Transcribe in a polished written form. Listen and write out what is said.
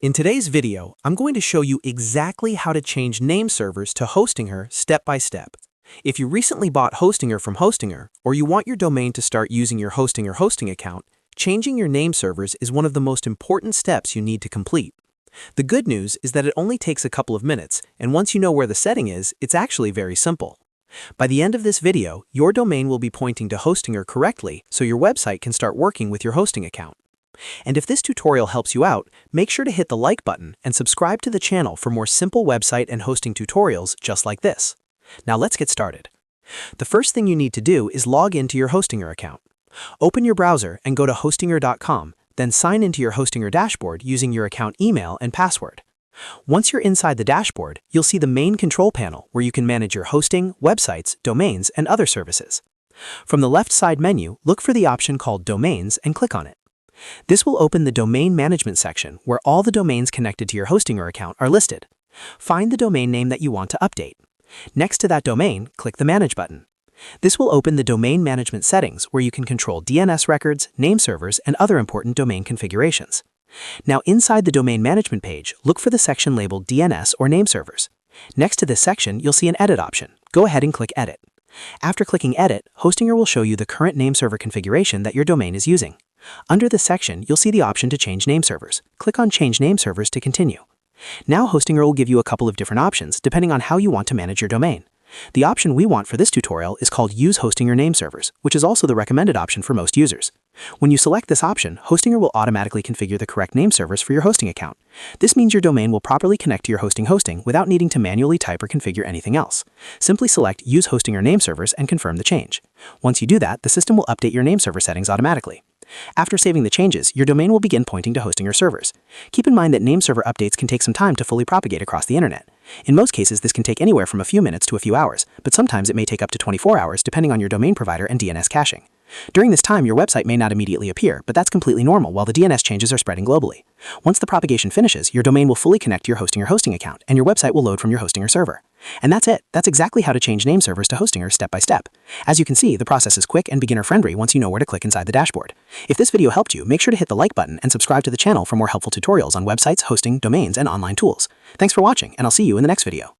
In today's video, I'm going to show you exactly how to change Nameservers to Hostinger step by step. If you recently bought Hostinger from Hostinger, or you want your domain to start using your Hostinger hosting account, changing your Nameservers is one of the most important steps you need to complete. The good news is that it only takes a couple of minutes, and once you know where the setting is, it's actually very simple. By the end of this video, your domain will be pointing to Hostinger correctly, so your website can start working with your hosting account. And if this tutorial helps you out, make sure to hit the like button and subscribe to the channel for more simple website and hosting tutorials just like this. Now let's get started. The first thing you need to do is log into your Hostinger account. Open your browser and go to hostinger.com, then sign into your Hostinger dashboard using your account email and password. Once you're inside the dashboard, you'll see the main control panel where you can manage your hosting, websites, domains, and other services. From the left side menu, look for the option called Domains and click on it. This will open the Domain Management section where all the domains connected to your Hostinger account are listed. Find the domain name that you want to update. Next to that domain, click the Manage button. This will open the Domain Management settings where you can control DNS records, Nameservers, and other important domain configurations. Now inside the Domain Management page, look for the section labeled DNS or Nameservers. Next to this section, you'll see an Edit option. Go ahead and click Edit. After clicking Edit, Hostinger will show you the current nameserver configuration that your domain is using. Under this section, you'll see the option to change nameservers. Click on Change Nameservers to continue. Now Hostinger will give you a couple of different options depending on how you want to manage your domain. The option we want for this tutorial is called Use Hostinger Nameservers, which is also the recommended option for most users. When you select this option, Hostinger will automatically configure the correct nameservers for your hosting account. This means your domain will properly connect to your hosting without needing to manually type or configure anything else. Simply select Use Hostinger Nameservers and confirm the change. Once you do that, the system will update your nameserver settings automatically. After saving the changes, your domain will begin pointing to Hostinger servers. Keep in mind that nameserver updates can take some time to fully propagate across the internet. In most cases, this can take anywhere from a few minutes to a few hours, but sometimes it may take up to 24 hours depending on your domain provider and DNS caching. During this time, your website may not immediately appear, but that's completely normal while the DNS changes are spreading globally. Once the propagation finishes, your domain will fully connect to your Hostinger hosting account, and your website will load from your Hostinger server. And that's it. That's exactly how to change nameservers to Hostinger step by step. As you can see, the process is quick and beginner-friendly once you know where to click inside the dashboard. If this video helped you, make sure to hit the like button and subscribe to the channel for more helpful tutorials on websites, hosting, domains, and online tools. Thanks for watching, and I'll see you in the next video.